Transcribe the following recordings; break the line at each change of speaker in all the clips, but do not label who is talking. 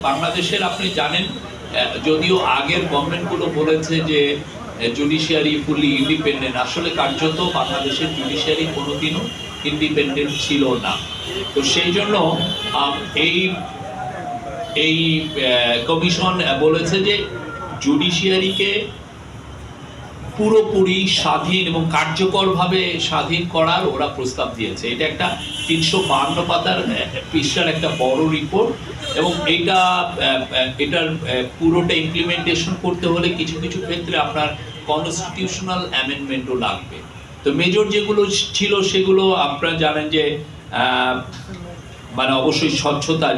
বাংলাদেশের আপনি জানেন যদিও আগের গভর্নমেন্টগুলো বলেছে যে জুডিশিয়ারি ফুলি ইন্ডিপেন্ডেন্ট, আসলে কার্যত বাংলাদেশের জুডিশিয়ারি কোনোদিনও ইন্ডিপেন্ডেন্ট ছিল না। তো সেই জন্য এই এই কমিশন বলেছে যে জুডিশিয়ারিকে পুরোপুরি স্বাধীন এবং কার্যকরভাবে স্বাধীন করার ওরা প্রস্তাব দিয়েছে। এটা একটা 352 পাতার পৃষ্ঠার একটা বড় রিপোর্ট এবং এটার পুরোটা ইমপ্লিমেন্টেশন করতে হলে কিছু কিছু ক্ষেত্রে আপনার কনস্টিটিউশনাল অ্যামেন্ডমেন্টও লাগবে। তো মেজর যেগুলো ছিল সেগুলো আপনারা জানেন যে মানে অবশ্যই স্বচ্ছতা,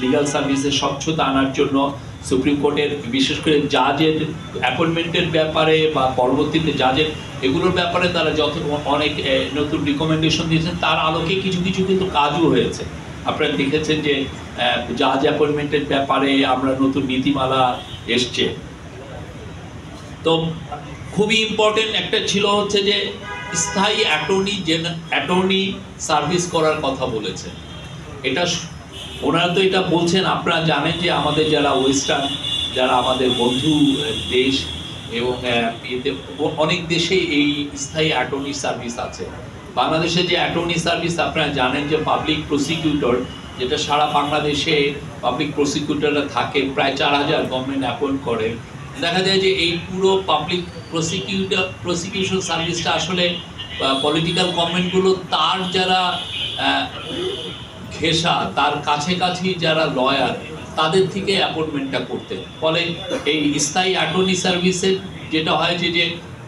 লিগাল সার্ভিসের স্বচ্ছতা আনার জন্য সুপ্রিম কোর্টের বিশেষ করে জাজের অ্যাপয়েন্টমেন্টের ব্যাপারে বা পরবর্তীতে জাজের এগুলোর ব্যাপারে তারা অনেক নতুন রিকমেন্ডেশন দিয়েছেন। তার আলোকে কিছু কিছু কিন্তু কাজও হয়েছে। আপনারা দেখেছেন যে জাজ অ্যাপয়েন্টমেন্টের ব্যাপারে আমরা নতুন নীতিমালা এসছে। তো খুবই ইম্পর্টেন্ট একটা ছিল হচ্ছে যে স্থায়ী অ্যাটর্নি সার্ভিস করার কথা বলেছেন। এটা ওনারা তো এটা বলছেন, আপনারা জানেন যে আমাদের যারা ওয়েস্টার্ন, যারা আমাদের বন্ধু দেশ এবং অনেক দেশে এই স্থায়ী অ্যাটর্নি সার্ভিস আছে। বাংলাদেশে যে অ্যাটর্নি সার্ভিস আপনারা জানেন যে পাবলিক প্রসিকিউটর, যেটা সারা বাংলাদেশে পাবলিক প্রসিকিউটররা থাকে, প্রায় 4000 গভর্নমেন্ট অ্যাপয়েন্ট করে। দেখা যায় যে এই পুরো পাবলিক প্রসিকিউশন সার্ভিসটা আসলে পলিটিক্যাল গভর্নমেন্টগুলো তার যারা ঘেঁষা, তার কাছাকাছি যারা লয়ার, তাদের থেকে অ্যাপয়েন্টমেন্টটা করতেন। ফলে এই স্থায়ী অ্যাটর্নি সার্ভিসের যেটা হয় যে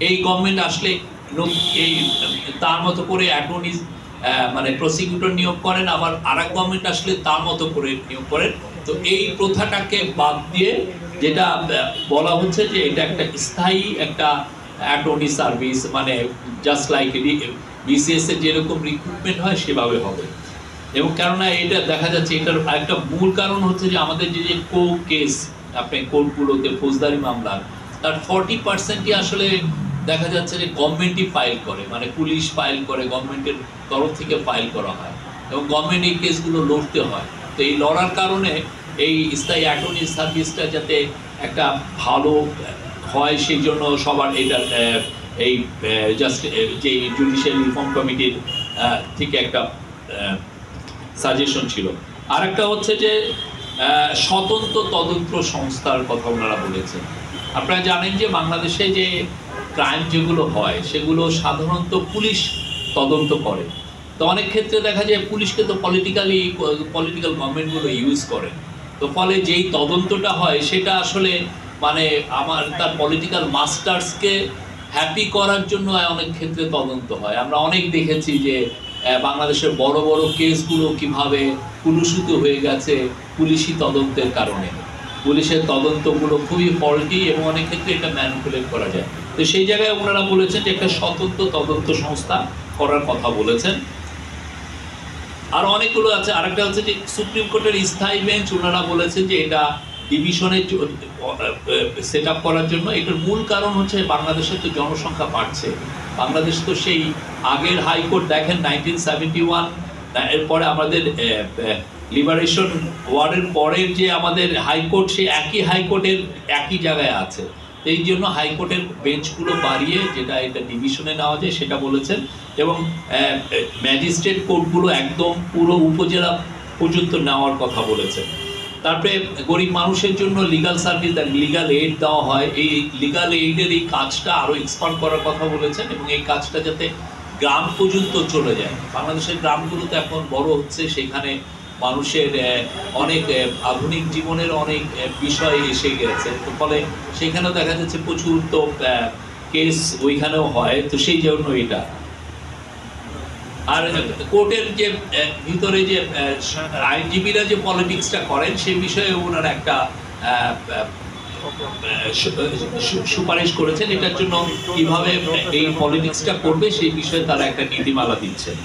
এই গভর্নমেন্ট আসলে এই তার মতো করে অ্যাটর্নি মানে প্রসিকিউটর নিয়োগ করেন, আবার আরেক গভর্নমেন্ট আসলে তার মতো করে নিয়োগ করেন। তো এই প্রথাটাকে বাদ দিয়ে যেটা বলা হচ্ছে যে এটা একটা স্থায়ী একটা অ্যাটর্নি সার্ভিস, মানে জাস্ট লাইক বিসিএস এর যেরকম রিক্রুটমেন্ট হয় সেভাবে হবে। এবং কেননা এটা দেখা যাচ্ছে এটার একটা মূল কারণ হচ্ছে যে আমাদের যে কেস আপনি কোর্টগুলোতে ফৌজদারি মামলা, তার 40%ই আসলে দেখা যাচ্ছে যে গভর্নমেন্টই ফাইল করে, মানে পুলিশ ফাইল করে, গভর্নমেন্টের তরফ থেকে ফাইল করা হয় এবং গভর্নমেন্ট এই কেসগুলো লড়তে হয়। তো এই লড়ার কারণে এই স্থায়ী অ্যাটর্নি সার্ভিসটা যাতে একটা ভালো হয় সেই জন্য সবার এটার এই জাস্ট যে জুডিশিয়াল রিফর্ম কমিটির থেকে একটা সাজেশন ছিল। আরেকটা হচ্ছে যে স্বতন্ত্র তদন্ত সংস্থার কথা ওনারা বলেছেন। আপনারা জানেন যে বাংলাদেশে যে ক্রাইম যেগুলো হয় সেগুলো সাধারণত পুলিশ তদন্ত করে। তো অনেক ক্ষেত্রে দেখা যায় পুলিশকে তো পলিটিক্যাল গভর্নমেন্টগুলো ইউজ করে। তো ফলে যেই তদন্তটা হয় সেটা আসলে মানে তার পলিটিক্যাল মাস্টার্সকে হ্যাপি করার জন্য অনেক ক্ষেত্রে তদন্ত হয়। আমরা অনেক দেখেছি যে বাংলাদেশের বড় বড় কেসগুলো কিভাবে কুলুষিত হয়ে গেছে পুলিশি তদন্তের কারণে। পুলিশের তদন্তগুলো খুবই ফল্টি এবং অনেক ক্ষেত্রে এটা ম্যানিপুলেট করা যায়। তো সেই জায়গায় ওনারা বলেছেন যে একটা স্বতন্ত্র তদন্ত সংস্থা করার কথা বলেছেন। আর অনেকগুলো আছে। আরেকটা হচ্ছে যে সুপ্রিম কোর্টের স্থায়ী বেঞ্চ, ওনারা বলেছেন যে এটা ডিভিশনের সেট আপ করার জন্য। এটার মূল কারণ হচ্ছে বাংলাদেশের তো জনসংখ্যা বাড়ছে। বাংলাদেশ তো সেই আগের হাইকোর্ট দেখেন 1971, এরপরে আমাদের লিবারেশন ওয়ারের পরের যে আমাদের হাইকোর্ট, সেই একই হাইকোর্টের একই জায়গায় আছে। এই জন্য হাইকোর্টের বেঞ্চগুলো বাড়িয়ে যেটা এটা ডিভিশনে নেওয়া যায় সেটা বলেছেন। এবং ম্যাজিস্ট্রেট কোর্টগুলো একদম পুরো উপজেলা পর্যন্ত নেওয়ার কথা বলেছেন। তারপরে গরিব মানুষের জন্য লিগাল সার্ভিস, লিগাল এইড দেওয়া হয়। এই লিগাল এইডের এই কাজটা আরও এক্সপান্ড করার কথা বলেছেন এবং এই কাজটা যাতে গ্রাম পর্যন্ত চলে যায়। বাংলাদেশের গ্রামগুলোতে এখন বড় হচ্ছে, সেখানে মানুষের অনেক আধুনিক জীবনের অনেক বিষয় এসে গেছে। তো ফলে সেখানেও দেখা যাচ্ছে প্রচুর তো কেস ওইখানেও হয়। তো সেই জন্য এটা। আর কোর্টের যে ভিতরে যে আইনজীবীরা যে পলিটিক্সটা করেন সেই বিষয়ে ওনারা একটা সুপারিশ করেছেন। এটার জন্য কিভাবে এই পলিটিক্সটা করবে সেই বিষয়ে তারা একটা নীতিমালা দিচ্ছেন।